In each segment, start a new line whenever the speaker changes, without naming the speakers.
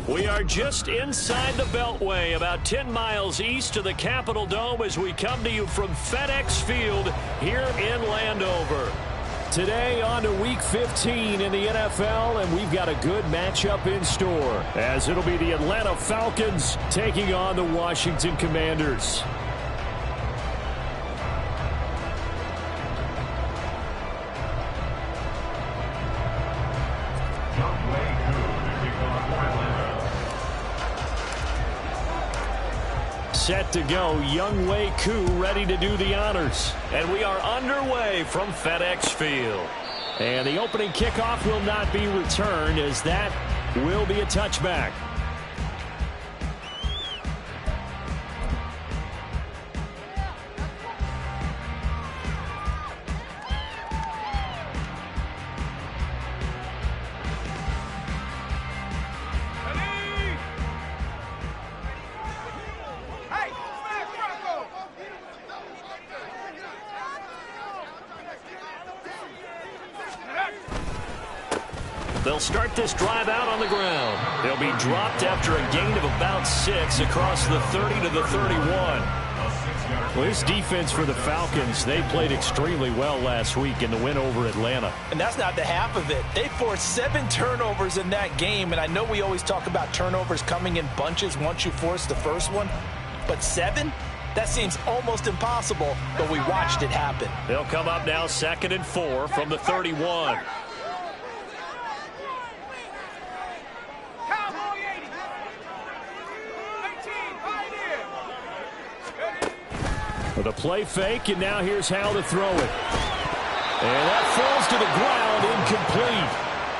We are just inside the Beltway, about 10 miles east of the Capitol Dome as we come to you from FedEx Field here in Landover. Today on to Week 15 in the NFL, and we've got a good matchup in store, as it'll be the Atlanta Falcons taking on the Washington Commanders. Set to go, Young Wei Koo ready to do the honors. And we are underway from FedEx Field. And the opening kickoff will not be returned, as that will be a touchback. They'll start this drive out on the ground. They'll be dropped after a gain of about 6 across the 30 to the 31. Well, this defense for the Falcons, they played extremely well last week in the win over Atlanta.
And that's not the half of it. They forced 7 turnovers in that game, and I know we always talk about turnovers coming in bunches once you force the first one, but 7? That seems almost impossible, but we watched it happen.
They'll come up now 2nd and 4 from the 31. With a play fake, and now here's how to throw it. And that falls to the ground, incomplete.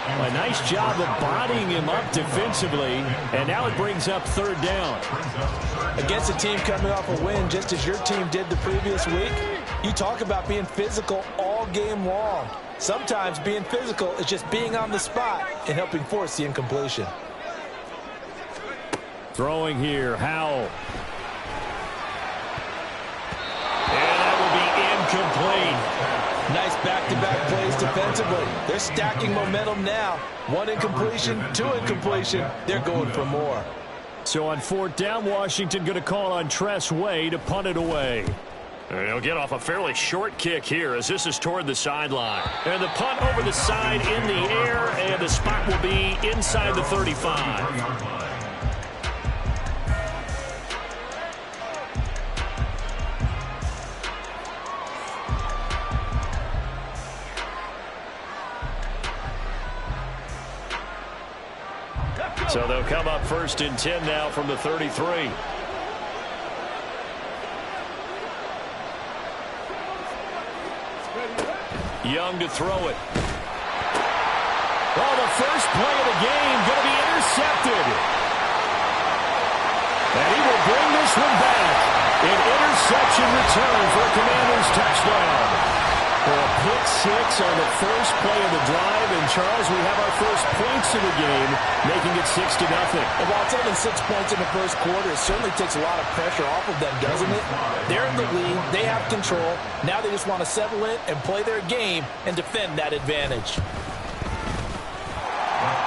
A nice job of bodying him up defensively, and now it brings up 3rd down.
Against a team coming off a win, just as your team did the previous week, you talk about being physical all game long. Sometimes being physical is just being on the spot and helping force the incompletion.
Throwing here, Howell. Complete.
Nice back-to-back plays defensively. They're stacking momentum now. 1 incompletion, 2 incompletion. They're going for more.
So on 4th down, Washington going to call on Tress Way to punt it away. And he'll get off a fairly short kick here as this is toward the sideline. And the punt over the side in the air, and the spot will be inside the 35. So they'll come up 1st and 10 now from the 33. Young to throw it. Well, the first play of the game going to be intercepted. And he will bring this one back. An interception return for a Commanders touchdown. For a pick 6 on the first play of the drive. And, Charles, we have our first points of the game, making it 6-0.
And while it's only 6 points in the first quarter, it certainly takes a lot of pressure off of them, doesn't it? They're in the lead. They have control. Now they just want to settle in and play their game and defend that advantage.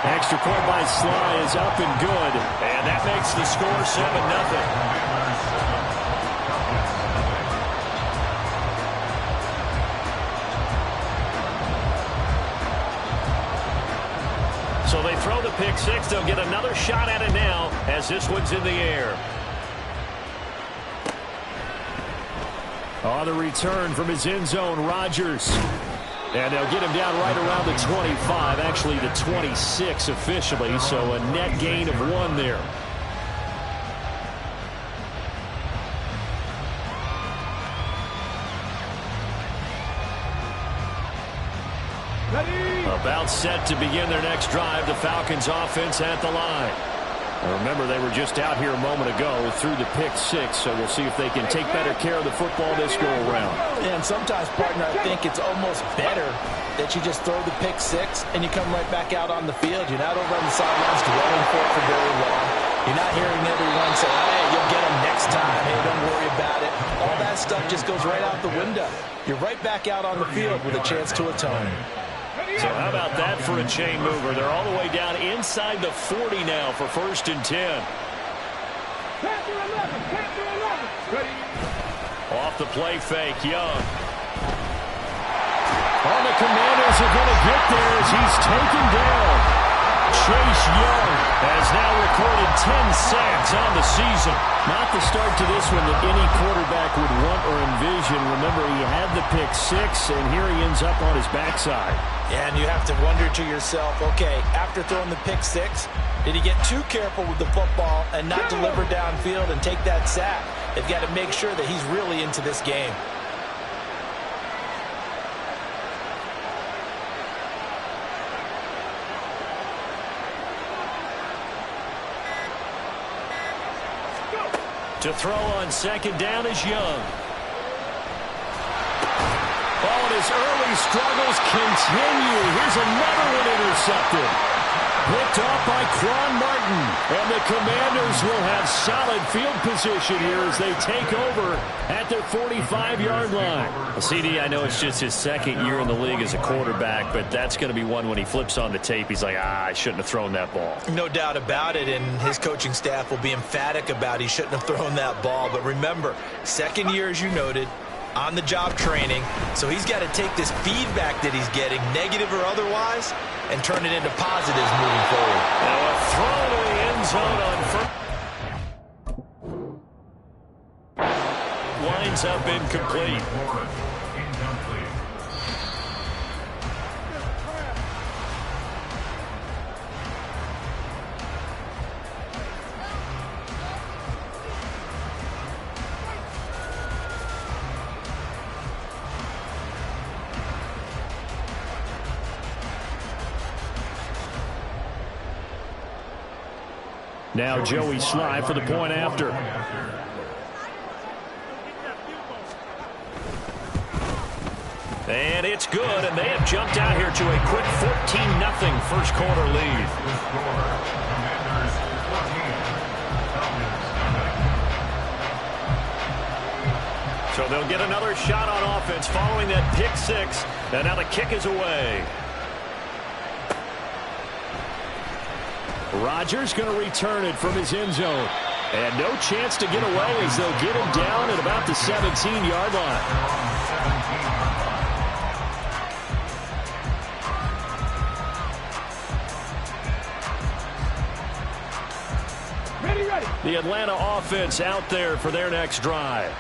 Extra point by Sly is up and good. And that makes the score 7-0. So they throw the pick 6. They'll get another shot at it now as this one's in the air. On the return from his end zone, Rodgers. And they'll get him down right around the 25, actually the 26 officially, so a net gain of 1 there. About set to begin their next drive, the Falcons offense at the line. Remember, they were just out here a moment ago through the pick 6, so we'll see if they can take better care of the football this go-around.
And sometimes, partner, I think it's almost better that you just throw the pick 6 and you come right back out on the field. You're not over on the sidelines dwelling for very long. You're not hearing everyone say, hey, you'll get them next time. Hey, don't worry about it. All that stuff just goes right out the window. You're right back out on the field with a chance to atone.
So how about that for a chain mover? They're all the way down inside the 40 now for 1st and 10. Off the play fake, Young. Oh, the Commanders are going to get there as he's taken down. Chase Young has now recorded 10 sacks on the season. Not the start to this one that any quarterback would want or envision. Remember, he had the pick 6, and here he ends up on his backside.
Yeah, and you have to wonder to yourself, okay, after throwing the pick 6, did he get too careful with the football and not deliver downfield and take that sack? They've got to make sure that he's really into this game.
To throw on 2nd down is Young. Oh, and his early struggles continue. Here's another one intercepted. Picked off by Quan Martin. And the Commanders will have solid field position here as they take over at their 45-yard line. Well, CD, I know it's just his 2nd year in the league as a quarterback, but that's going to be one when he flips on the tape. He's like, I shouldn't have thrown that ball.
No doubt about it, and his coaching staff will be emphatic about he shouldn't have thrown that ball. But remember, 2nd year, as you noted, on-the-job training, so he's got to take this feedback that he's getting, negative or otherwise, and turn it into positives moving forward.
Now a throw to the end zone on first. Winds up incomplete. Now Joey Sly for the point after. And it's good, and they have jumped out here to a quick 14-0 first quarter lead. So they'll get another shot on offense following that pick 6, and now the kick is away. Rodgers going to return it from his end zone. And no chance to get away as they'll get him down at about the 17-yard line. Ready. The Atlanta offense out there for their next drive.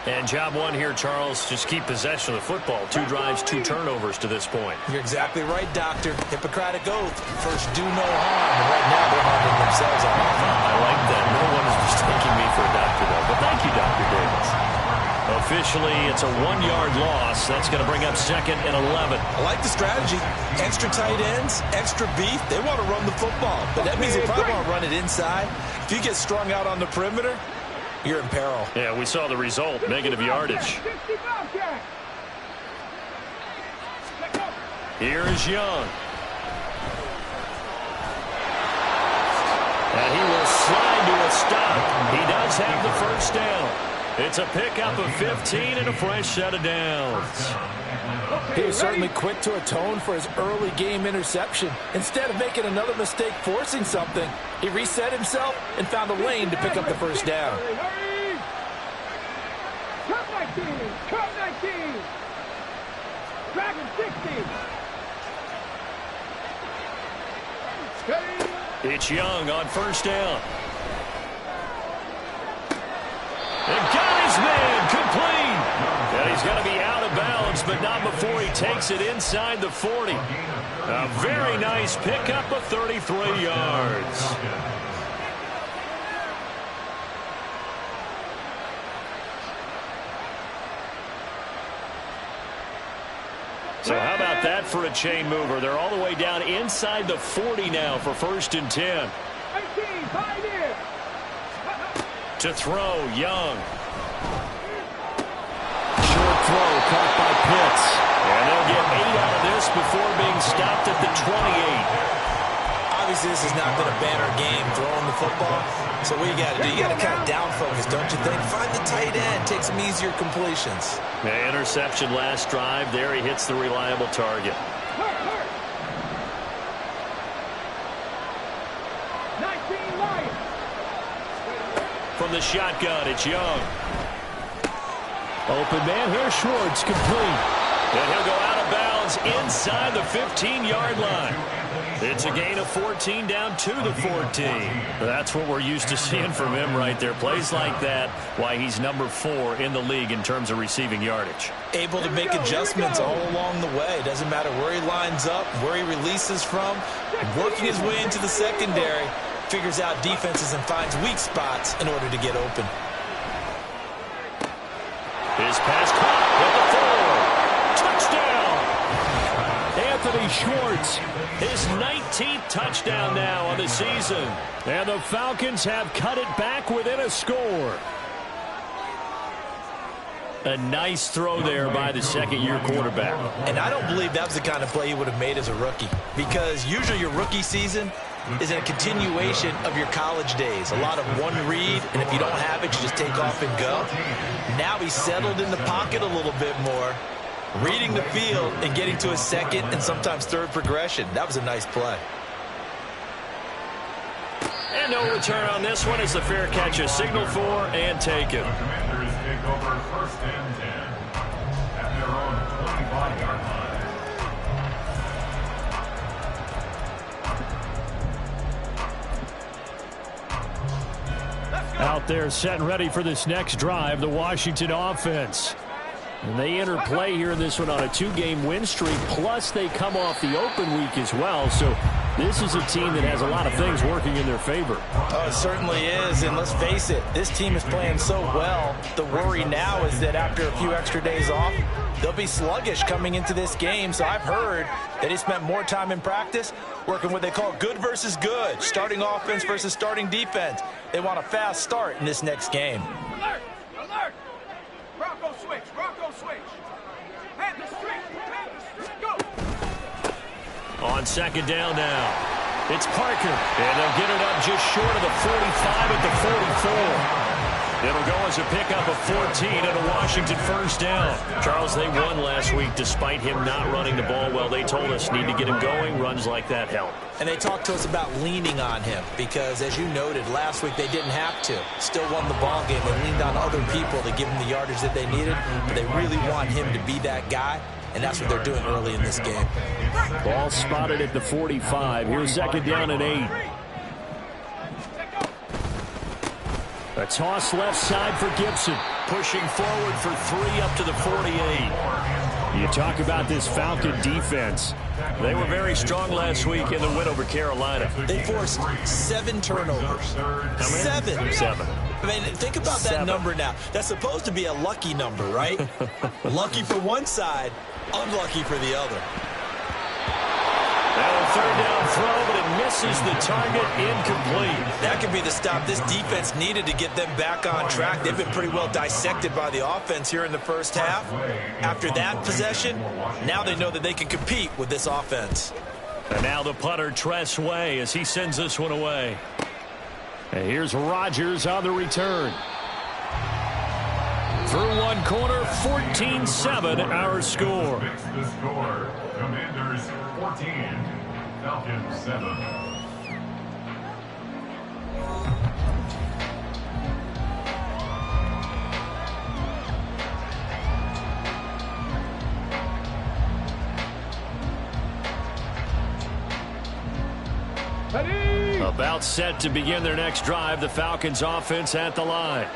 And job one here, Charles, just keep possession of the football. 2 drives, 2 turnovers to this point.
You're exactly right, Doctor. Hippocratic oath. First, do no harm. And right now, they're harming themselves on offense.
I like that. No one is mistaking me for a doctor, though. But thank you, Dr. Davis. Officially, it's a 1-yard loss. That's going to bring up 2nd and 11.
I like the strategy. Extra tight ends, extra beef. They want to run the football. But that means they probably want to run it inside. If you get strung out on the perimeter, you're in peril.
Yeah, we saw the result. Negative yardage. Here is Young. And he will slide to a stop. He does have the first down. It's a pickup of 15 and a fresh set of downs.
He was certainly quick to atone for his early game interception. Instead of making another mistake forcing something, he reset himself and found a lane to pick up the first down.
Cut 19. Dragon 60.
It's Young on first down. And got his man complete. And he's going to be out of bounds, but not before he takes it inside the 40. A very nice pickup of 33 yards. So how about that for a chain mover? They're all the way down inside the 40 now for 1st and 10.
18, pioneer.
To throw, Young. Short throw caught by Pitts. And they'll get 8 out of this before being stopped at the 28.
Obviously, this has not been a banner game throwing the football. So what you got to do, you got to kind of down focus, don't you think? Find the tight end, take some easier completions.
The interception last drive. There he hits the reliable target. from the shotgun. It's Young. Open man here, Schwartz, complete. And he'll go out of bounds inside the 15-yard line. It's a gain of 14 down to the 14. That's what we're used to seeing from him right there. Plays like that, why he's number 4 in the league in terms of receiving yardage.
Able to make adjustments all along the way. Doesn't matter where he lines up, where he releases from. Working his way into the secondary, figures out defenses and finds weak spots in order to get open.
His pass caught at the 4. Touchdown! Anthony Schwartz, his 19th touchdown now of the season. And the Falcons have cut it back within a score. A nice throw there by the second-year quarterback.
And I don't believe that was the kind of play he would have made as a rookie, because usually your rookie season is a continuation of your college days. A lot of one read, and if you don't have it, you just take off and go. Now he's settled in the pocket a little bit more, reading the field and getting to his second and sometimes third progression. That was a nice play.
And no return on this one as the fair catch is signaled for and taken.
Commanders take over 1st and 10 at their own 25-yard line.
Out there set and ready for this next drive, the Washington offense. And they enter play here in this one on a 2-game win streak, plus they come off the open week as well. So this is a team that has a lot of things working in their favor.
Oh, it certainly is, and let's face it, this team is playing so well. The worry now is that after a few extra days off, they'll be sluggish coming into this game. So I've heard that he spent more time in practice working what they call good versus good, starting offense versus starting defense. They want a fast start in this next game.
Alert! Alert! Bronco switch! Bronco switch! Head the street! Go!
On second down now, it's Parker. And they'll get it up just short of the 45 at the 44. It'll go as a pickup of 14 and a Washington first down. Charles, they won last week despite him not running the ball well. They told us need to get him going. Runs like that help.
And they talked to us about leaning on him because, as you noted, last week they didn't have to. Still won the ball game. They leaned on other people to give him the yardage that they needed. But they really want him to be that guy, and that's what they're doing early in this game.
Ball spotted at the 45. Here's second down and 8. A toss left side for Gibson. Pushing forward for 3 up to the 48. You talk about this Falcon defense. They were very strong last week in the win over Carolina.
They forced 7 turnovers.
How many? 7.
I mean, think about that number now. That's supposed to be a lucky number, right? Lucky for one side, unlucky for the other.
Now a third down throw, but it misses the target, incomplete.
That could be the stop this defense needed to get them back on track. They've been pretty well dissected by the offense here in the first half. After that possession, now they know that they can compete with this offense.
And now the punter, Tress Way, as he sends this one away. And here's Rodgers on the return. Through one corner, 14-7 our score.
Fix the score. Commanders 14, Falcons 7.
About set to begin their next drive, the Falcons offense at the line.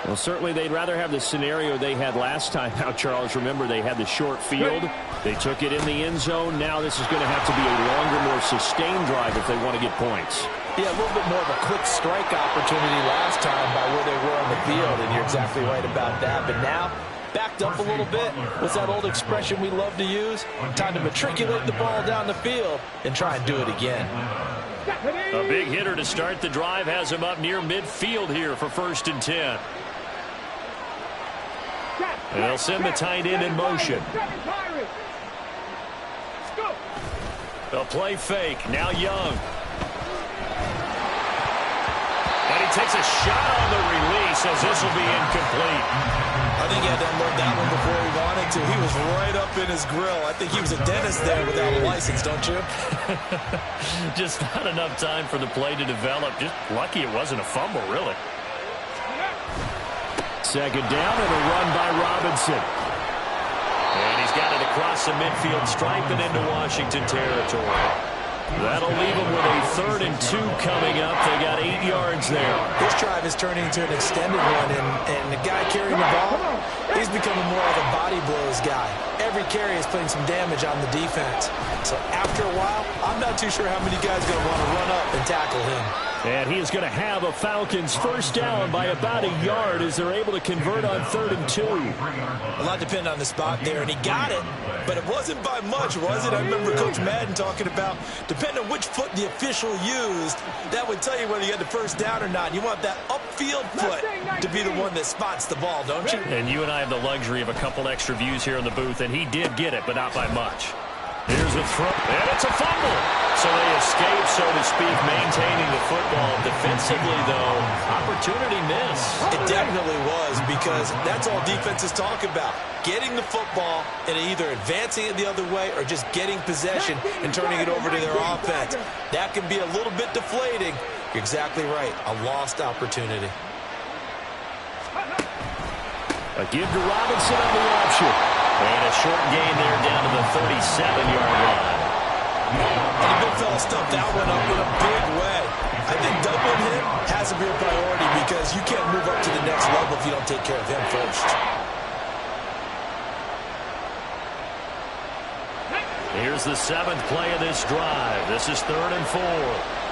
Well, certainly they'd rather have the scenario they had last time out, Charles. Remember, they had the short field. They took it in the end zone. Now this is going to have to be a longer, more sustained drive if they want to get points.
Yeah, a little bit more of a quick strike opportunity last time by where they were on the field, and you're exactly right about that. But now, backed up a little bit. What's that old expression we love to use? Time to matriculate the ball down the field and try and do it again.
A big hitter to start the drive has him up near midfield here for 1st and 10. And they'll send the tight end in motion. A play fake. Now Young. And he takes a shot on the release as this will be incomplete.
I think he had to unload that one before he wanted to. He was right up in his grill. I think he was a dentist there without a license, don't you?
Just not enough time for the play to develop. Just lucky it wasn't a fumble, really. second down and a run by Robinson. And he's got it across the midfield stripe and into Washington territory. That'll leave them with a 3rd and 2 coming up. They got 8 yards there.
This drive is turning into an extended one, and the guy carrying the ball, he's becoming more like a body blows guy. Every carry is putting some damage on the defense. So after a while, I'm not too sure how many guys are going to want to run up and tackle him.
And he is going to have a Falcons first down by about a yard as they're able to convert on 3rd and 2.
A lot depended on the spot there, and he got it, but it wasn't by much, was it? I remember Coach Madden talking about, depending on which foot the official used, that would tell you whether you had the first down or not. You want that upfield foot to be the one that spots the ball, don't you?
And you and I have the luxury of a couple extra views here in the booth, and he did get it, but not by much. Here's a throw, and it's a fumble. So they escape, so to speak, maintaining the football. Defensively, though, opportunity miss.
It definitely was, because that's all defenses talk about. Getting the football and either advancing it the other way or just getting possession and turning it over to their offense. That can be a little bit deflating. You're exactly right. A lost opportunity.
A give to Robinson on the option. And a short gain there down to the 37-yard line.
And the big fella stuffed that one up in a big way. I think doubling him has to be a priority because you can't move up to the next level if you don't take care of him first.
Here's the 7th play of this drive. This is 3rd and 4.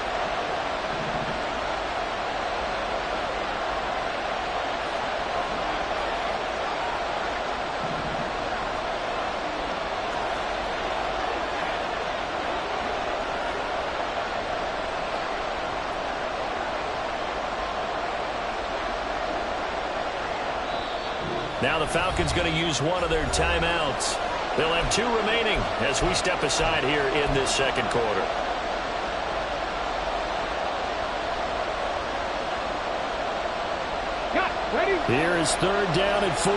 Now the Falcons going to use one of their timeouts. They'll have 2 remaining as we step aside here in this second quarter. Here is 3rd down and 4.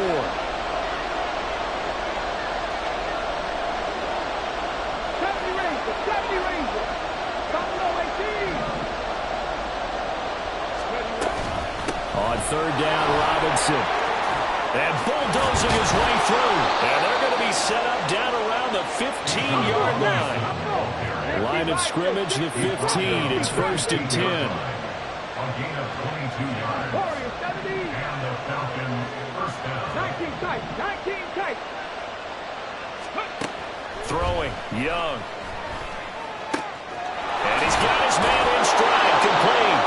On 3rd down, Robinson. And bulldozing his way through. And they're going to be set up down around the 15-yard line. Line of scrimmage, the 15. It's 1st and 10.
A gain of 22 yards. And the Falcons first down.
19 tight.
Throwing, Young. And he's got his man in stride, complete.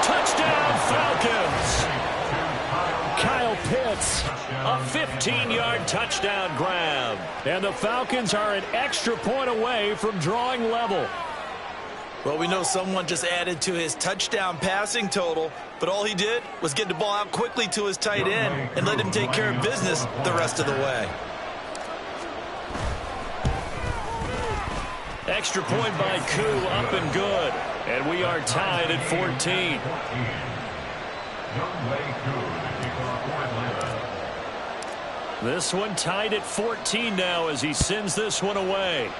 Touchdown, Falcons. Kyle Pitts, a 15-yard touchdown grab. And the Falcons are an extra point away from drawing level.
Well, we know someone just added to his touchdown passing total, but all he did was get the ball out quickly to his tight end and let him take care of business the rest of the way.
Extra point by Koo, up and good. And we are tied at 14. This one tied at 14 now as he sends this one away.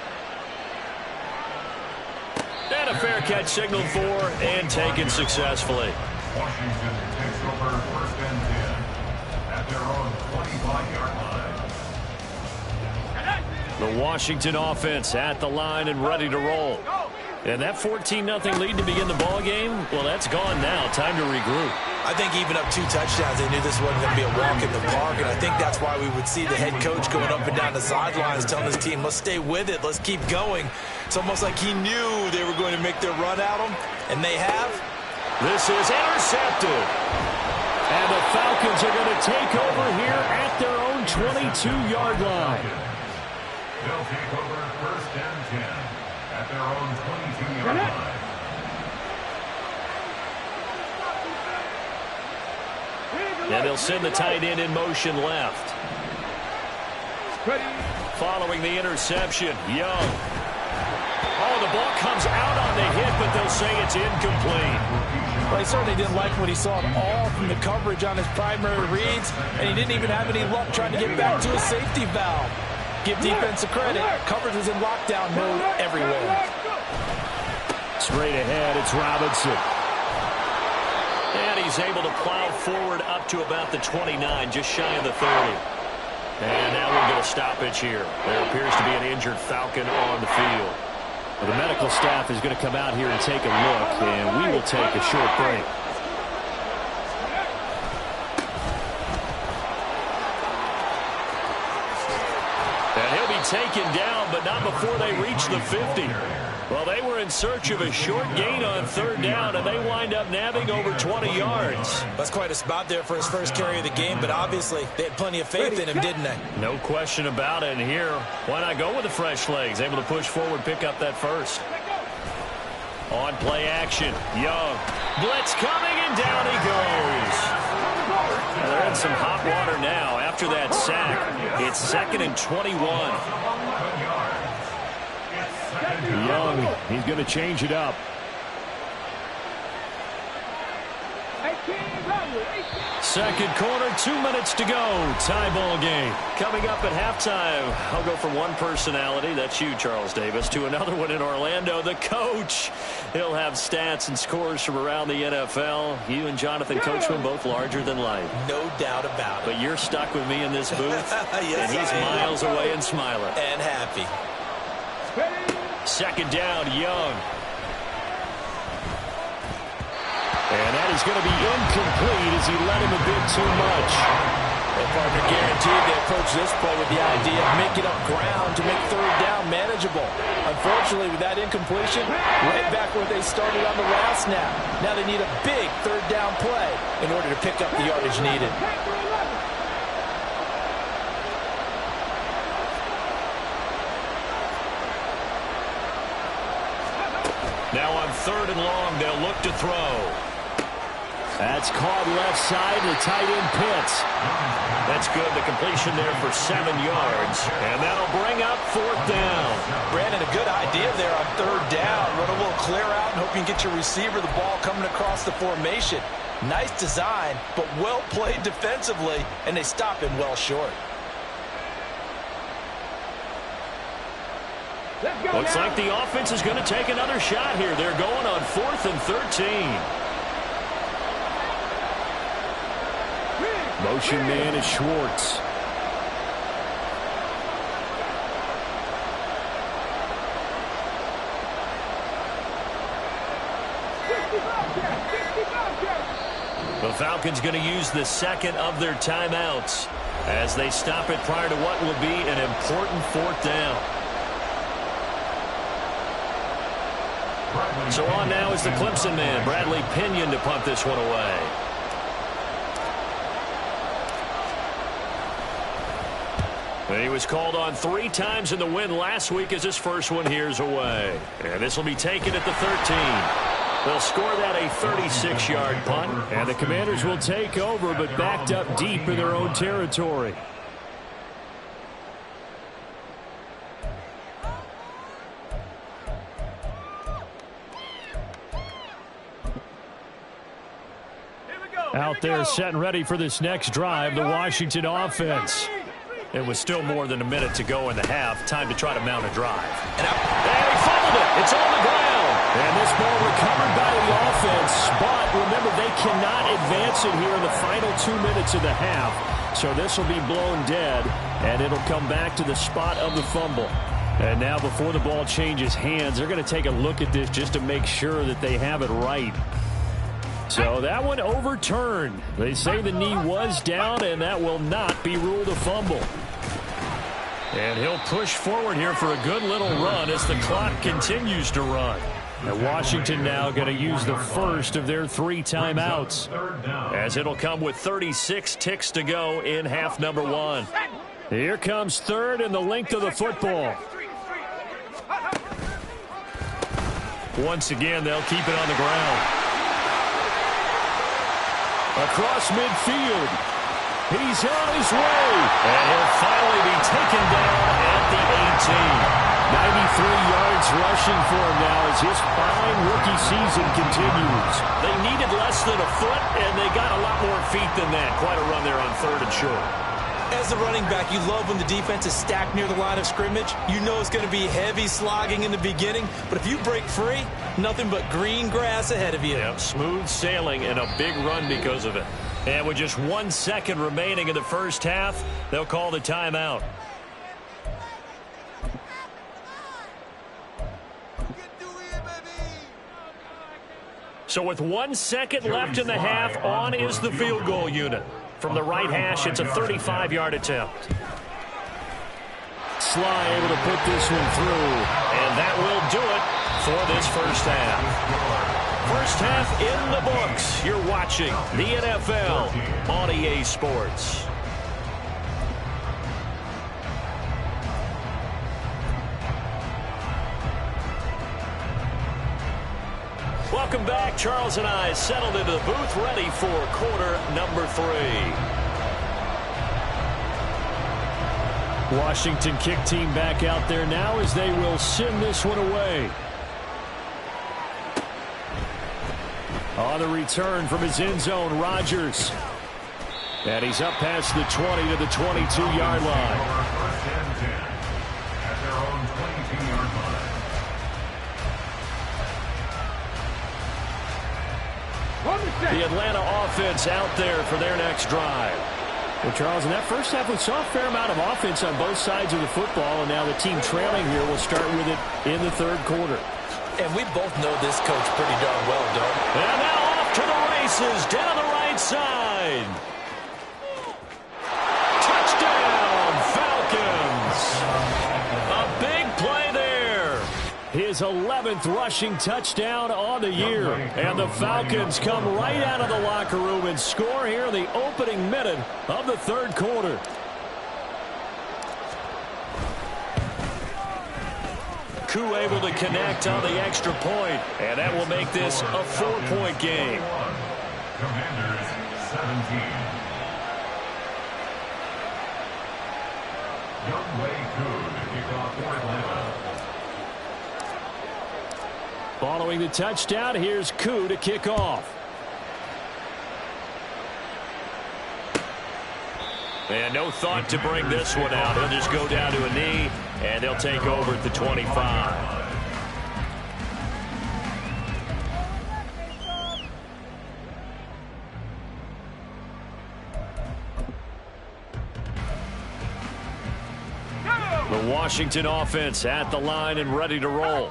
And a fair catch signaled for and taken successfully.
Washington takes over 1st and 10 at their own 25-yard line.
The Washington offense at the line and ready to roll. And that 14-0 lead to begin the ball game, well, that's gone now. Time to regroup.
I think even up 2 touchdowns, they knew this wasn't going to be a walk in the park, and I think that's why we would see the head coach going up and down the sidelines telling his team, let's stay with it, let's keep going. It's almost like he knew they were going to make their run at him, and they have.
This is intercepted. And the Falcons are going to take over here at their own 22-yard line.
They'll take over 1st and 10 at their own 22-yard line.
And they'll send the tight end in motion left. Following the interception, Young. Oh, the ball comes out on the hit, but they'll say it's incomplete.
Well, he certainly didn't like what he saw at all from the coverage on his primary reads, and he didn't even have any luck trying to get back to his safety valve. Give defense a credit. Coverage was in lockdown mode everywhere.
Straight ahead, it's Robinson. And he's able to plow forward up to about the 29, just shy of the 30. And now we'll get a stoppage here. There appears to be an injured Falcon on the field.
Well, the medical staff is going to come out here and take a look, and we will take a short break.
And he'll be taken down, but not before they reach the 50. Well, they were in search of a short gain on third down, and they wind up nabbing over 20 yards.
That's quite a spot there for his first carry of the game, but obviously they had plenty of faith in him, didn't they?
No question about it. And here, why not go with the fresh legs? Able to push forward, pick up that first. On play action, Young. Blitz coming, and down he goes. Well, they're in some hot water now after that sack. It's 2nd and 21.
Young, he's going to change it up.
Second quarter, 2 minutes to go. Tie ball game. Coming up at halftime, I'll go from one personality, that's you, Charles Davis, to another one in Orlando, the coach. He'll have stats and scores from around the NFL. You and Jonathan Coachman both larger than life.
No doubt about it.
But you're stuck with me in this booth,
yes,
and he's miles away and smiling.
And happy.
Second down, Young. And that is going to be incomplete as he let him a bit too much.
Well, partner, guaranteed they approach this play with the idea of making up ground to make third down manageable. Unfortunately, with that incompletion, right back where they started on the last snap. Now they need a big third down play in order to pick up the yardage needed.
Now on 3rd and long, they'll look to throw.
That's caught left side, the tight end Pitts.
That's good. The completion there for 7 yards. And that'll bring up 4th down.
Brandon, a good idea there on 3rd down. Run a little clear out and hope you can get your receiver the ball coming across the formation. Nice design, but well played defensively, and they stop him well short.
Looks like the offense is going to take another shot here. They're going on 4th and 13.
Motion man is Schwartz.
The Falcons going to use the second of their timeouts as they stop it prior to what will be an important 4th down. So on now is the Clemson man, Bradley Pinion, to punt this one away. He was called on 3 times in the win last week as his first one here's away. And this will be taken at the 13. They'll score that a 36-yard punt.
And the Commanders will take over, but backed up deep in their own territory. Out there set and ready for this next drive, the Washington offense.
It was still more than a minute to go in the half. Time to try to mount a drive. And he fumbled it. It's on the ground.
And this ball recovered by the offense. But remember, they cannot advance it here in the final 2 minutes of the half. So this will be blown dead, and it'll come back to the spot of the fumble. And now before the ball changes hands, they're going to take a look at this just to make sure that they have it right. So that one overturned. They say the knee was down, and that will not be ruled a fumble.
And he'll push forward here for a good little run as the clock continues to run.
And Washington now going to use the first of their 3 timeouts,
as it'll come with 36 ticks to go in half number 1.
Here comes 3rd and the length of the football.
Once again, they'll keep it on the ground.
Across midfield. He's on his way.
And he'll finally be taken down at the
18. 93 yards rushing for him now as his fine rookie season continues.
They needed less than a foot, and they got a lot more feet than that. Quite a run there on 3rd and short.
As a running back, you love when the defense is stacked near the line of scrimmage. You know it's going to be heavy slogging in the beginning, but if you break free, nothing but green grass ahead of you.
Yep, smooth sailing and a big run because of it. And with just 1 second remaining in the first half, they'll call the timeout. So with 1 second left in the half, on is the field goal unit. From the right hash, it's a 35-yard attempt.
Sly able to put this one through.
And that will do it for this first half. First half in the books. You're watching the NFL on EA Sports. Welcome back. Charles and I settled into the booth, ready for quarter number 3.
Washington kick team back out there now as they will send this one away. On the return from his end zone, Rodgers. And he's up past the 20 to the 22-yard line.
First and 10 at their own 22-yard line.
The Atlanta offense out there for their next drive.
Well, Charles, in that first half, we saw a fair amount of offense on both sides of the football, and now the team trailing here will start with it in the third quarter.
And we both know this coach pretty darn well, Doug.
And now off to the races, down the right side. Touchdown, Falcons. A big play there.
His 11th rushing touchdown on the year. And the Falcons come right out of the locker room and score here in the opening minute of the third quarter.
Koo able to connect on the extra point, and that will make this a 4-point game.
Commanders 17. Youngway Koo to kick off for Atlanta.
Following the touchdown, here's Koo to kick off.
And no thought to bring this one out. He'll just go down to a knee, and they'll take over at the 25. The Washington offense at the line and ready to roll.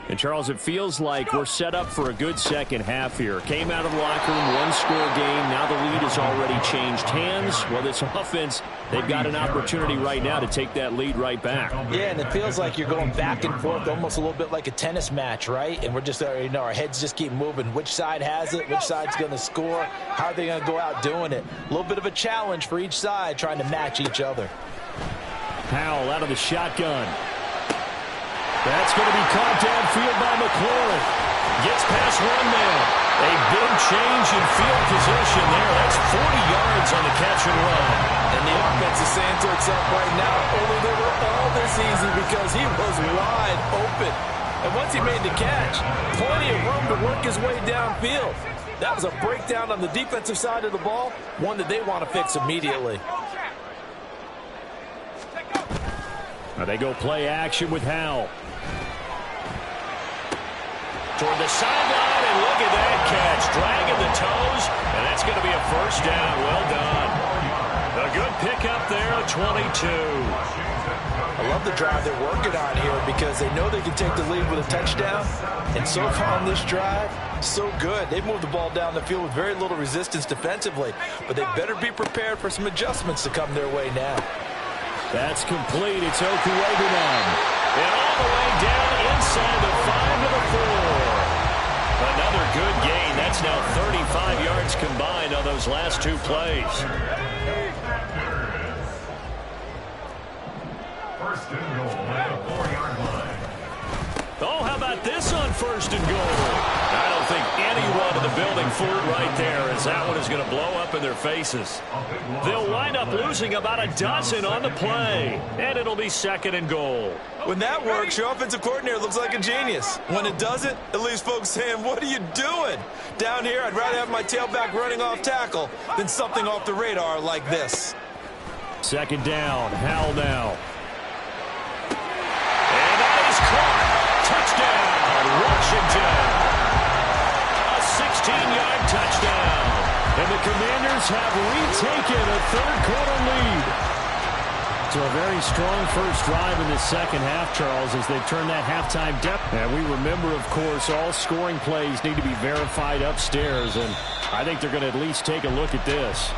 And, Charles, it feels like we're set up for a good second half here. Came out of the locker room, one-score game. Now the lead has already changed hands. Well, this offense, they've got an opportunity right now to take that lead right back.
Yeah, and it feels like you're going back and forth, almost a little bit like a tennis match, right? And we're just, our heads just keep moving. Which side has it? Which side's going to score? How are they going to go out doing it? A little bit of a challenge for each side, trying to match each other.
Powell out of the shotgun. That's going to be caught downfield by McLaurin.
Gets past one man. A big change in field position there. That's 40 yards on the catch and run.
And the offense is saying to itself right now, only they were all this easy because he was wide open. And once he made the catch, plenty of room to work his way downfield. That was a breakdown on the defensive side of the ball, one that they want to fix immediately.
Now they go play action with Howell.
Toward the sideline, and look at that catch. Dragging the toes, and that's going to be a first down. Well done. A good pickup there at 22.
I love the drive they're working on here because they know they can take the lead with a touchdown. And so far on this drive, so good. They've moved the ball down the field with very little resistance defensively, but they better be prepared for some adjustments to come their way now.
That's complete. It's Okuegbunam.
And all the way down inside the 5 to the 4. Another good gain. That's now 35 yards combined on those last two plays.
First and goal at the 4-yard line.
Oh, how about this on first and goal? I don't think anyone in the building fooled right there, as that one is going to blow up in their faces. They'll wind up losing about a dozen on the play, and it'll be second and goal.
When that works, your offensive coordinator looks like a genius. When it doesn't, it leaves folks saying, what are you doing? Down here, I'd rather have my tailback running off tackle than something off the radar like this.
Second down. Howell now. And that is caught. Touchdown, Washington. A 16-yard touchdown. And the Commanders have retaken a third-quarter lead. So a very strong first drive in the second half, Charles, as they've turned that halftime deficit. And we remember, of course, all scoring plays need to be verified upstairs, and I think they're going to at least take a look at this.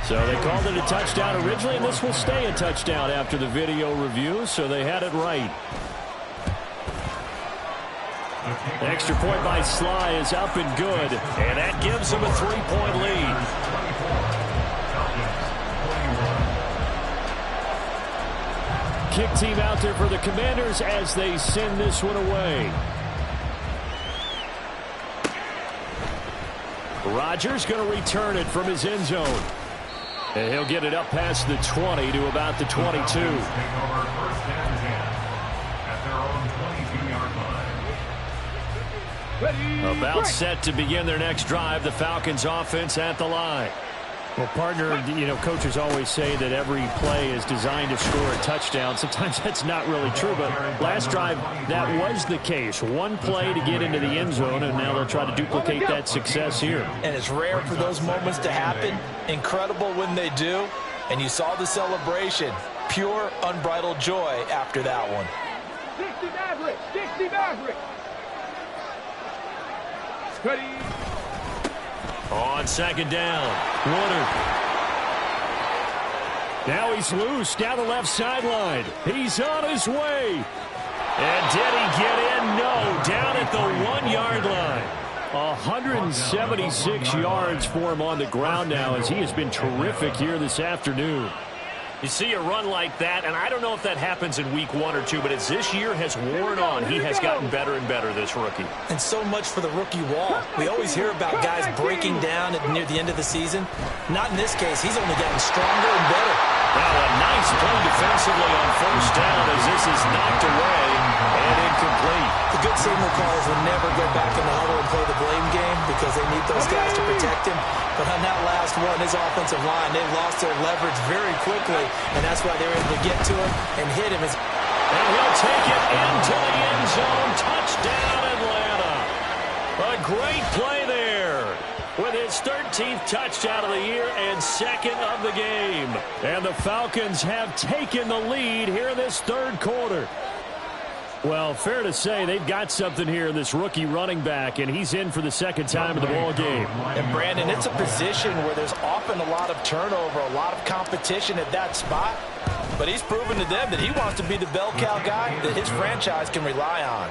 So they called it a touchdown originally, and this will stay a touchdown after the video review, so they had it right. The extra point by Sly is up and good, and that gives them a 3-point lead. Kick team out there for the Commanders as they send this one away. Rodgers going to return it from his end zone. And he'll get it up past the 20 to about the 22. About set to begin their next drive. The Falcons offense at the line. Well, partner, you know, coaches always say that every play is designed to score a touchdown. Sometimes that's not really true, but last drive, that was the case. One play to get into the end zone, and now they'll try to duplicate that success here.
And it's rare for those moments to happen. Incredible when they do. And you saw the celebration. Pure, unbridled joy after that one.
60 Maverick! 60 Maverick! Steady!
On second down, Woodard. Now he's loose down the left sideline. He's on his way. And did he get in? No, down at the 1-yard line. 176 yards for him on the ground now as he has been terrific here this afternoon. You see a run like that, and I don't know if that happens in week 1 or 2, but as this year has worn on, he has gotten better and better, this rookie.
And so much for the rookie wall. We always hear about guys breaking down near the end of the season. Not in this case. He's only gotten stronger and better.
Now a nice play defensively on first down as this is knocked away and incomplete.
The good signal callers will never go back in the huddle and play the blame game because they need those guys to protect him. But on that last one, his offensive line, they lost their leverage very quickly, and that's why they were able to get to him and hit him.
And he'll take it into the end zone. Touchdown, Atlanta. A great play there with his 13th touchdown of the year and second of the game. And the Falcons have taken the lead here in this third quarter. Well, fair to say they've got something here in this rookie running back, and he's in for the second time in the ball game.
And, Brandon, it's a position where there's often a lot of turnover, a lot of competition at that spot. But he's proven to them that he wants to be the bell cow guy that his franchise can rely on.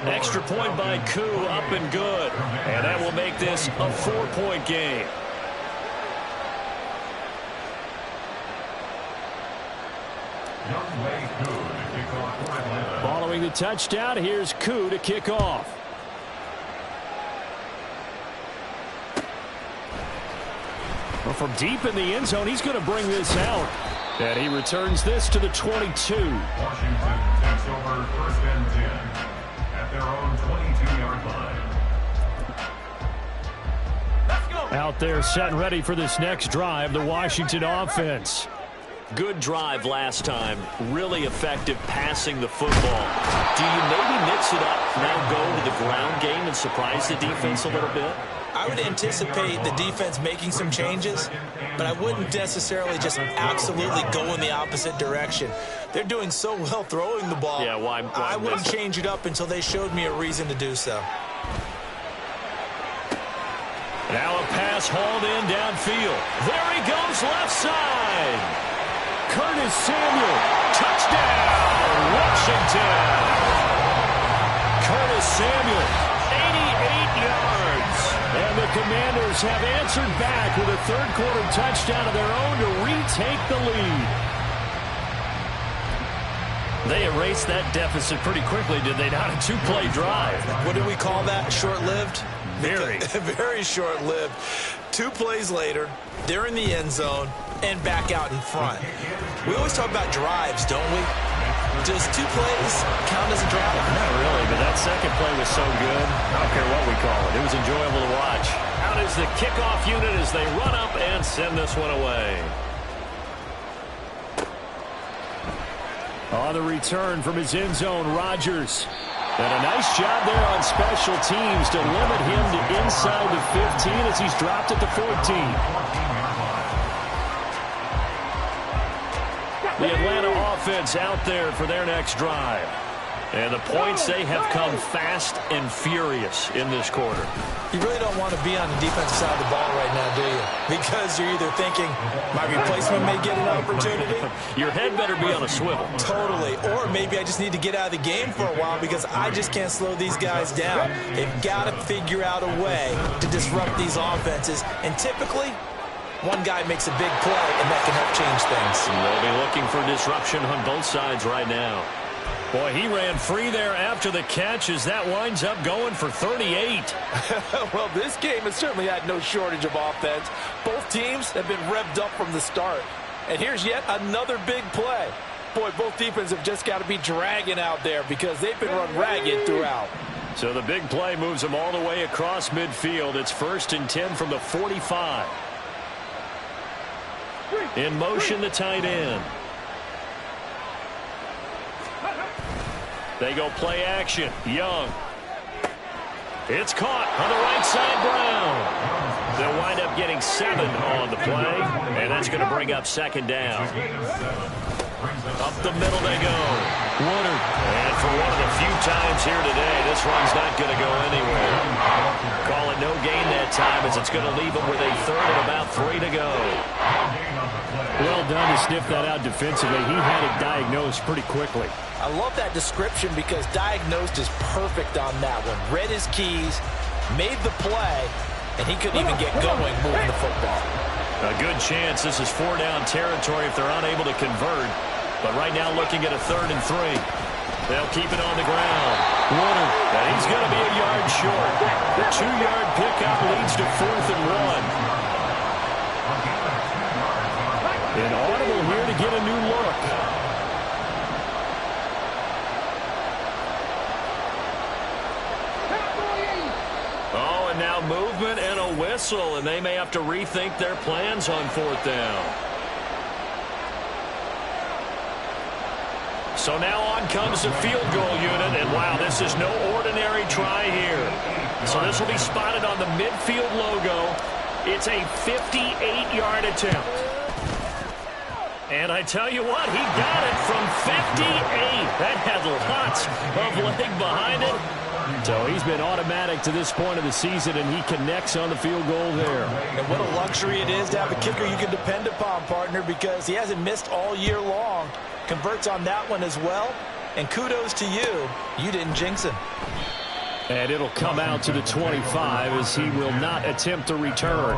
Extra point by Koo, up and good. And that will make this a 4-point game. Following the touchdown, here's Koo to kick off. Well, from deep in the end zone, he's going to bring this out. And he returns this to the 22.
Washington takes over first and 10 at their own 22-yard line.
Let's go!
Out there set and ready for this next drive, the Washington offense. Good drive last time. Really effective passing the football. Do you maybe mix it up, now go to the ground game and surprise the defense a little bit?
I would anticipate the defense making some changes, but I wouldn't necessarily just absolutely go in the opposite direction. They're doing so well throwing the ball.
Yeah, why
I wouldn't change it up until they showed me a reason to do so.
Now a pass hauled in downfield. There he goes, left side. Curtis Samuel, touchdown, Washington. Curtis Samuel, 88 yards. And the Commanders have answered back with a third-quarter touchdown of their own to retake the lead. They erased that deficit pretty quickly, did they not? A two-play drive.
What do we call that? Short-lived?
Very.
Very short-lived. 2 plays later, they're in the end zone and back out in front. We always talk about drives, don't we? Does 2 plays count as a drive?
Not really, but that second play was so good. I don't care what we call it. It was enjoyable to watch.
out as the kickoff unit as they run up and send this one away.
On the return from his end zone, Rodgers. And a nice job there on special teams to limit him to inside the 15 as he's dropped at the 14. The Atlanta offense out there for their next drive. And the points, they have come fast and furious in this quarter.
You really don't want to be on the defensive side of the ball right now, do you? Because you're either thinking, my replacement may get an opportunity.
Your head better be on a swivel.
Totally. Or maybe I just need to get out of the game for a while because I just can't slow these guys down. They've got to figure out a way to disrupt these offenses. And typically, one guy makes a big play, and that can help change things.
They'll be looking for disruption on both sides right now. Boy, he ran free there after the catch as that winds up going for 38.
Well, this game has certainly had no shortage of offense. Both teams have been revved up from the start. And here's yet another big play. Boy, both defenses have just got to be dragging out there because they've been run ragged throughout.
So the big play moves them all the way across midfield. It's 1st and 10 from the 45. In motion, the tight end. They go play action. Young. It's caught on the right side, Brown. They'll wind up getting 7 on the play, and that's going to bring up 2nd down. Up the middle they go. Woodard. And for one of the few times here today, this run's not going to go anywhere. Call it no gain that time as it's going to leave them with a 3rd and about 3 to go.
Well done to sniff that out defensively. He had it diagnosed pretty quickly.
I love that description because diagnosed is perfect on that one. Read his keys, made the play, and he couldn't even get going moving the football.
A good chance this is 4-down territory if they're unable to convert. But right now looking at a 3rd and 3. They'll keep it on the ground. Woodard, and he's going to be a yard short. The 2-yard pickup leads to 4th and 1. An audible here to get a new look. Oh, and now movement and a whistle, and they may have to rethink their plans on 4th down. So now on comes the field goal unit, and wow, this is no ordinary try here. So this will be spotted on the midfield logo. It's a 58-yard attempt. And I tell you what, he got it from 58. That had lots of leg behind it.
So he's been automatic to this point of the season, and he connects on the field goal there.
And what a luxury it is to have a kicker you can depend upon, partner, because he hasn't missed all year long. Converts on that one as well. And kudos to you. You didn't jinx him.
And it'll come out to the 25 as he will not attempt to return.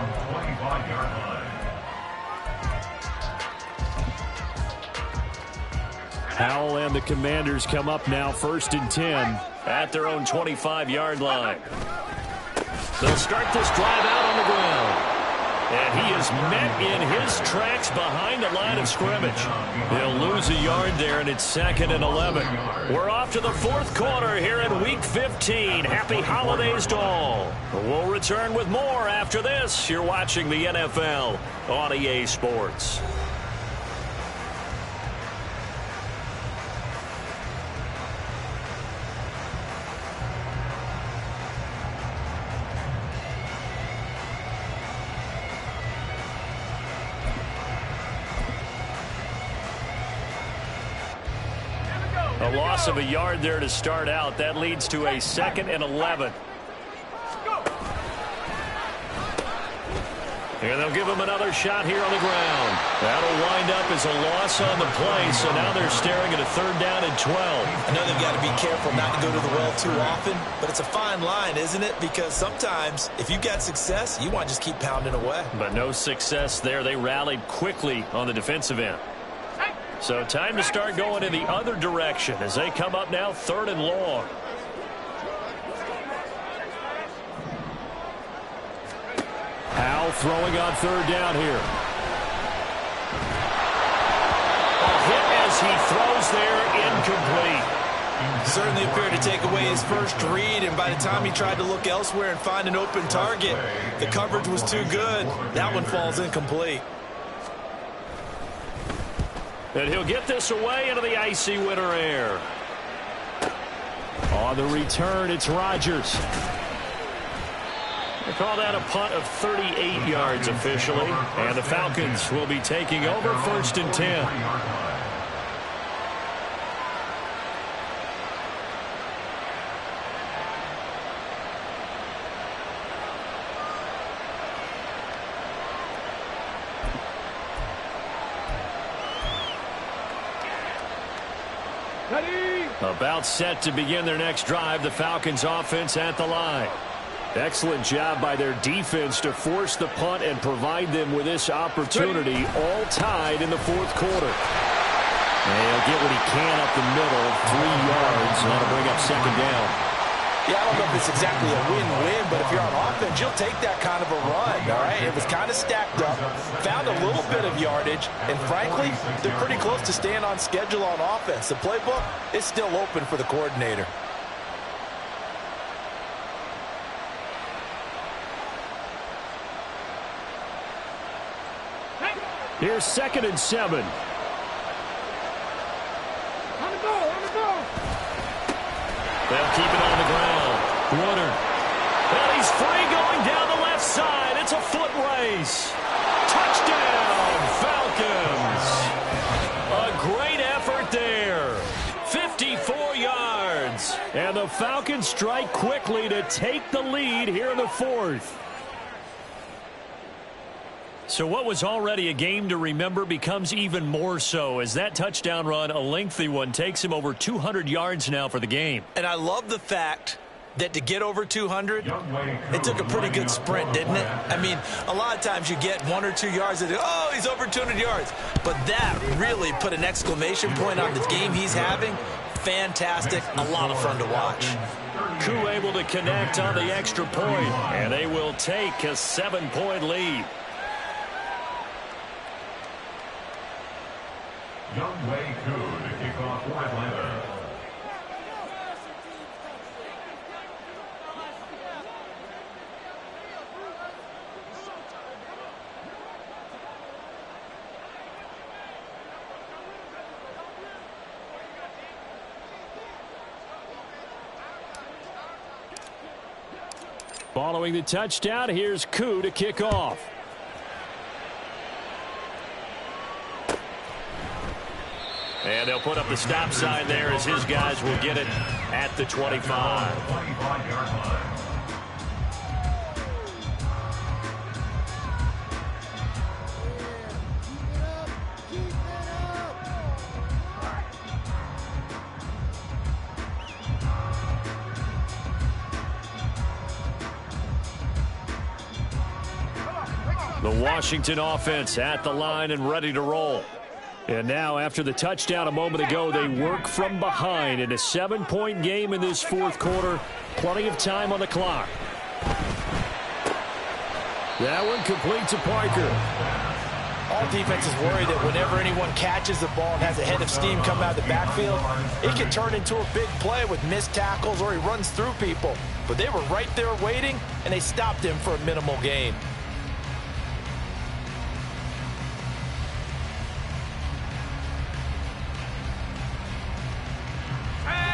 Howell and the Commanders come up now 1st and 10
at their own 25-yard line. They'll start this drive out on the ground. And he is met in his tracks behind the line of scrimmage. He'll lose a yard there, and it's 2nd and 11. We're off to the 4th quarter here in Week 15. Happy holidays to all. We'll return with more after this. You're watching the NFL on EA Sports. A loss of a yard there to start out. That leads to a 2nd and 11. And they'll give him another shot here on the ground. That'll wind up as a loss on the play, so now they're staring at a 3rd down and 12.
I know they've got to be careful not to go to the well too often, but it's a fine line, isn't it? Because sometimes if you've got success, you want to just keep pounding away.
But no success there. They rallied quickly on the defensive end. So time to start going in the other direction as they come up now 3rd and long.
Howell throwing on 3rd down here.
A hit as he throws there, incomplete.
Certainly appeared to take away his first read, and by the time he tried to look elsewhere and find an open target, the coverage was too good. That one falls incomplete.
And he'll get this away into the icy winter air. On the return, it's Rodgers. They call that a punt of 38 yards officially. And the Falcons will be taking over 1st and 10. About set to begin their next drive, the Falcons offense at the line. Excellent job by their defense to force the punt and provide them with this opportunity, all tied in the 4th quarter. And he'll get what he can up the middle, 3 yards, and that'll bring up 2nd down.
Yeah, I don't know if it's exactly a win-win, but if you're on offense, you'll take that kind of a run, all right? It was kind of stacked up, found a little bit of yardage, and frankly, they're pretty close to staying on schedule on offense. The playbook is still open for the coordinator.
Here's 2nd and 7.
On the ball, on the ball.
They'll keep it on the ground. Warner. And he's free going down the left side. It's a foot race. Touchdown, Falcons. A great effort there. 54 yards. And the Falcons strike quickly to take the lead here in the 4th. So what was already a game to remember becomes even more so as that touchdown run, a lengthy one, takes him over 200 yards now for the game.
And I love the fact that to get over 200, it took a pretty good sprint, didn't it? I mean, a lot of times you get 1 or 2 yards and oh, he's over 200 yards. But that really put an exclamation point on the game he's having. Fantastic, a lot of fun to watch.
Koo able to connect on the extra point, and they will take a 7-point lead.
Young Wei Koo to kick off for Atlanta.
Following the touchdown, here's Koo to kick off. And they'll put up the stop sign there as his guys will get it at the 25.
25-yard line.
The Washington offense at the line and ready to roll. And now, after the touchdown a moment ago, they work from behind in a 7-point game in this 4th quarter. Plenty of time on the clock. That one complete to Parker.
All defenses worry that whenever anyone catches the ball and has a head of steam come out of the backfield, it can turn into a big play with missed tackles or he runs through people. But they were right there waiting, and they stopped him for a minimal gain.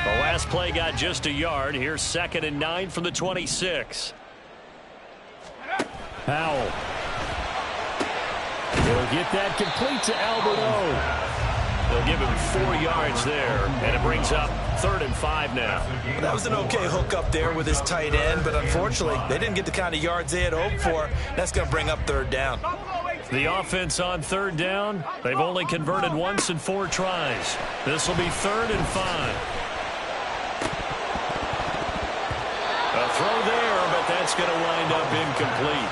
The last play got just a yard. Here's 2nd and 9 from the 26. Powell. He'll get that complete to Albert O. They'll give him 4 yards there, and it brings up 3rd and 5 now.
That was an okay hook up there with his tight end, but unfortunately, they didn't get the kind of yards they had hoped for. That's going to bring up 3rd down.
The offense on 3rd down, they've only converted once in 4 tries. This will be 3rd and 5. A throw there, but that's going to wind up incomplete.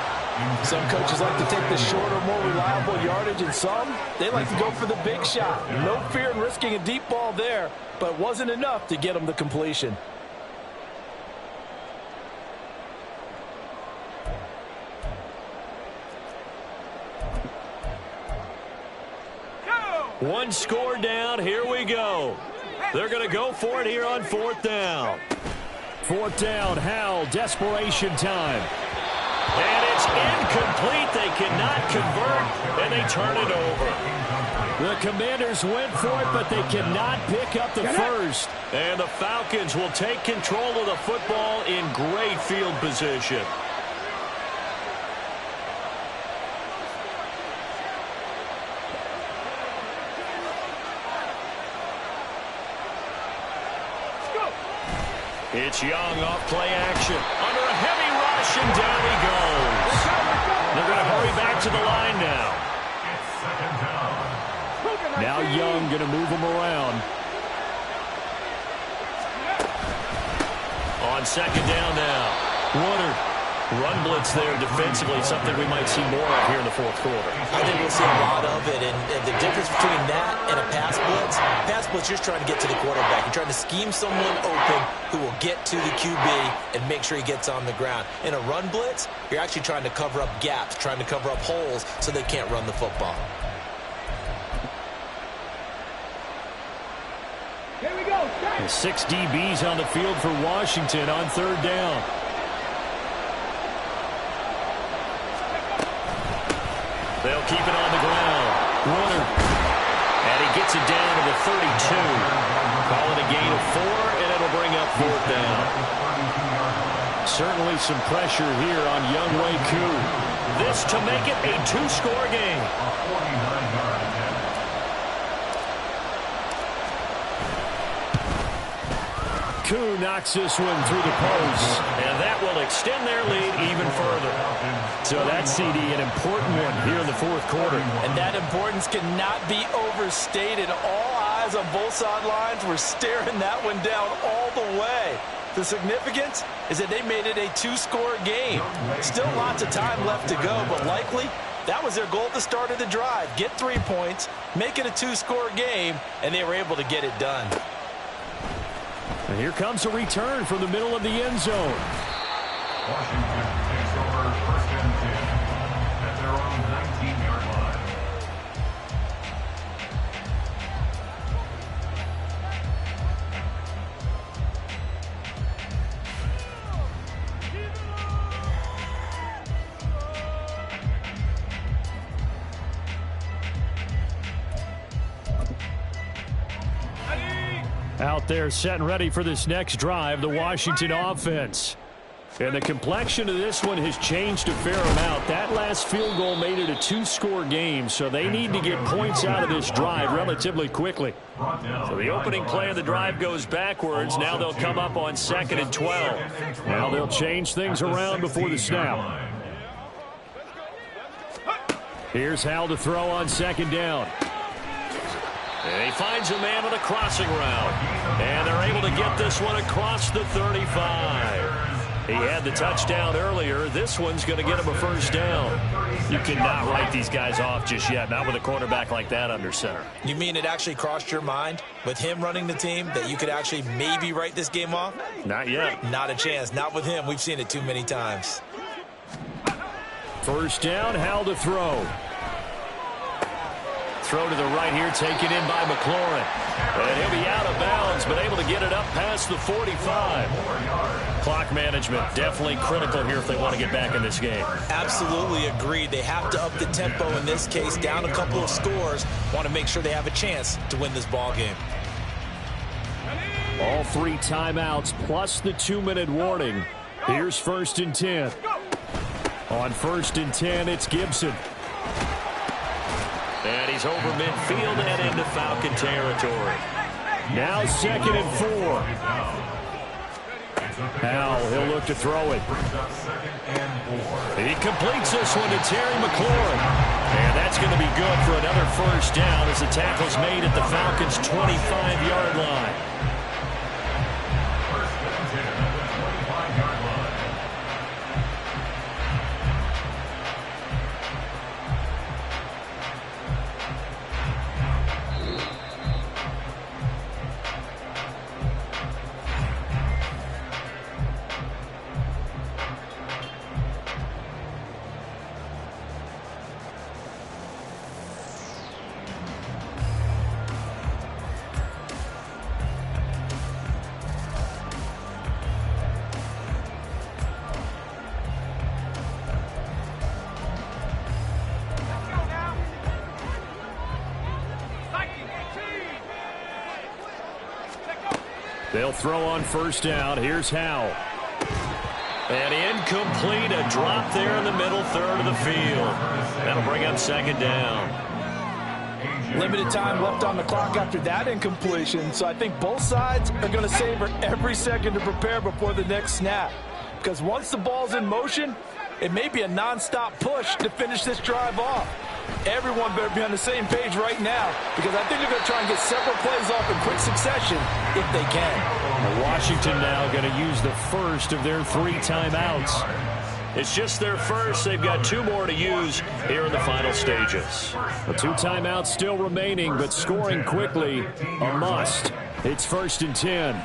Some coaches like to take the shorter, more reliable yardage, and some, they like to go for the big shot. No fear in risking a deep ball there, but it wasn't enough to get them the completion.
One score down. Here we go. They're going to go for it here on 4th down.
4th down, Howell, desperation time.
And it's incomplete. They cannot convert, and they turn it over.
The Commanders went for it, but they cannot pick up the first.
And the Falcons will take control of the football in great field position. It's Young off play action. Under a heavy rush, and down he goes. They're going to hurry back to the line now.
Now Young going to move him around.
On 2nd down now. Woodard. Run blitz there defensively, something we might see more of here in the 4th quarter.
I think we'll see a lot of it, and the difference between that and a pass blitz, you're just trying to get to the quarterback. You're trying to scheme someone open who will get to the QB and make sure he gets on the ground. In a run blitz, you're actually trying to cover up gaps, trying to cover up holes so they can't run the football.
Here we go.
The 6 DBs on the field for Washington on 3rd down.
They'll keep it on the ground. Woodard. And he gets it down to the 32. Call it a gain of 4, and it'll bring up 4th down.
Certainly some pressure here on Younghoe Koo.
This to make it a 2-score game.
Koo knocks this one through the post.
And that will extend their lead even further.
So that CD, an important one here in the 4th quarter.
And that importance cannot be overstated. All eyes on both sidelines were staring that one down all the way. The significance is that they made it a 2-score game. Still lots of time left to go, but likely that was their goal at the start of the drive. Get 3 points, make it a 2-score game, and they were able to get it done.
And here comes a return from the middle of the end zone.
Washington takes over 1st and 10 at their own 19-yard line.
Out there set and ready for this next drive, the Washington offense. And the complexion of this one has changed a fair amount. That last field goal made it a 2-score game, so they need to get points out of this drive relatively quickly.
So the opening play of the drive goes backwards. Now they'll come up on 2nd and 12.
Now they'll change things around before the snap. Here's Howell to throw on 2nd down.
And he finds a man on a crossing route. And they're able to get this one across the 35. He had the touchdown earlier. This one's going to get him a 1st down. You cannot write these guys off just yet, not with a quarterback like that under center.
You mean it actually crossed your mind with him running the team that you could actually maybe write this game off?
Not yet.
Not a chance. Not with him. We've seen it too many times.
1st down, Howell to throw.
Throw to the right here, taken in by McLaurin. And he'll be out of bounds, but able to get it up past the 45. Clock management definitely critical here if they want to get back in this game.
Absolutely agreed. They have to up the tempo in this case, down a couple of scores. Want to make sure they have a chance to win this ball game.
All 3 timeouts plus the 2-minute warning. Here's 1st and 10. On 1st and 10, it's Gibson.
And he's over midfield and into Falcon territory.
Now 2nd and 4. Howell, he'll look to throw it.
He completes this one to Terry McLaurin. And that's going to be good for another 1st down as the tackle's made at the Falcons' 25-yard line. They'll throw on first down. Here's Howell. And incomplete, a drop there in the middle third of the field. That'll bring up second down.
Limited time left on the clock after that incompletion, so I think both sides are going to savor every second to prepare before the next snap. Because once the ball's in motion, it may be a non-stop push to finish this drive off. Everyone better be on the same page right now, because I think they're going to try and get several plays off in quick succession if they can.
Washington now going to use the first of their 3 timeouts. It's just their first. They've got 2 more to use here in the final stages. The 2 timeouts still remaining, but scoring quickly, a must. It's 1st and 10.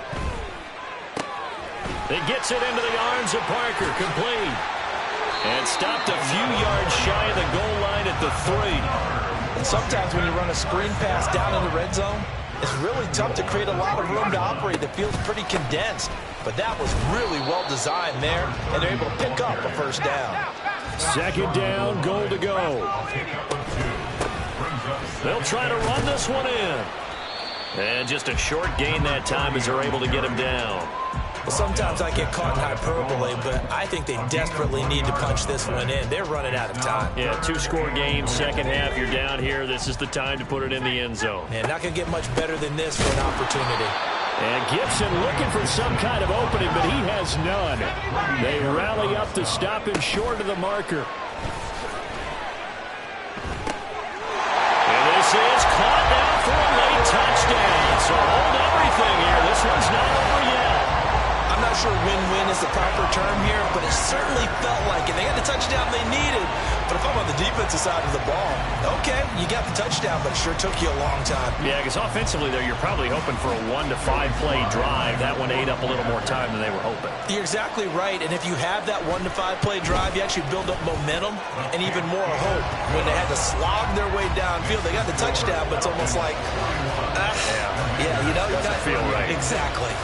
It gets it into the arms of Parker, complete. And stopped a few yards shy of the goal line at the 3.
And sometimes when you run a screen pass down in the red zone, it's really tough to create a lot of room to operate. It feels pretty condensed. But that was really well designed there, and they're able to pick up a first down.
Second down, goal to go. They'll try to run this one in. And just a short gain that time as they're able to get him down.
Sometimes I get caught in hyperbole, but I think they desperately need to punch this one in. They're running out of time.
Yeah, 2-score game, second half, you're down here. This is the time to put it in the end zone.
And not going to get much better than this for an opportunity.
And Gibson looking for some kind of opening, but he has none. They rally up to stop him short of the marker. And this is caught now for a late touchdown. So hold everything here. This one's not over yet.
I'm not sure win-win is the proper term here, but it certainly felt like it. They got the touchdown they needed, but if I'm on the defensive side of the ball, okay, you got the touchdown, but it sure took you a long time.
Yeah, because offensively, there, you're probably hoping for a 1 to 5 play drive. That one ate up a little more time than they were hoping.
You're exactly right, and if you have that 1 to 5 play drive, you actually build up momentum and even more hope. When they had to slog their way downfield, they got the touchdown, but it's almost like, you know,
doesn't feel right.
Exactly.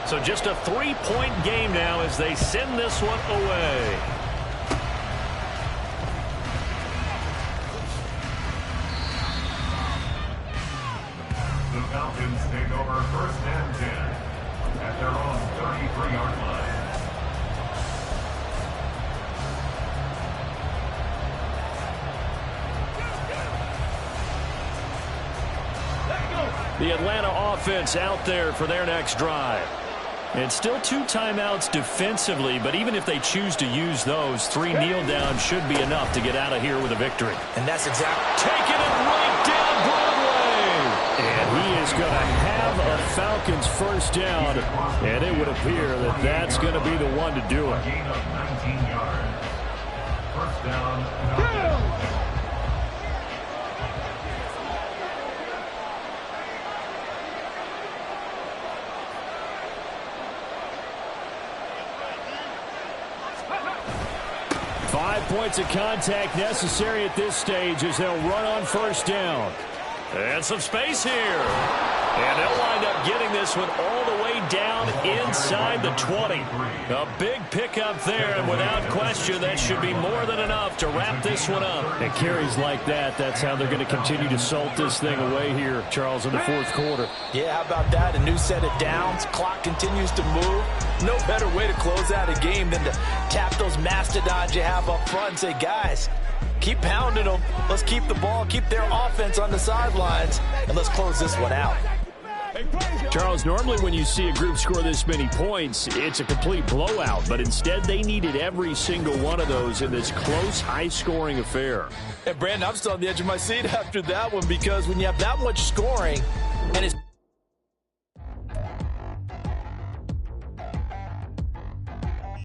So just a 3-point game now as they send this one away.
The Falcons take over 1st and 10 at their own 33-yard line.
The Atlanta offense out there for their next drive. And still 2 timeouts defensively, but even if they choose to use those, 3 kneel downs should be enough to get out of here with a victory.
And that's exactly...
Taking it right down Broadway. And he is going to have a Falcons first down, and it would appear that that's going to be the one to do it.
Gain of 19 yards. First down, Falcons.
5 points of contact necessary at this stage as they'll run on first down. And some space here. And they'll wind up getting this one all the way down inside the 20. A big pickup there, and without question, that should be more than enough to wrap this one up. And carries like that, that's how they're going to continue to salt this thing away here, Charles, in the 4th quarter.
Yeah, how about that? A new set of downs. Clock continues to move. No better way to close out a game than to tap those mastodons you have up front and say, guys, keep pounding them. Let's keep the ball, keep their offense on the sidelines, and let's close this one out.
Charles, normally when you see a group score this many points, it's a complete blowout. But instead, they needed every single one of those in this close, high-scoring affair.
And, Brandon, I'm still on the edge of my seat after that one because when you have that much scoring and it's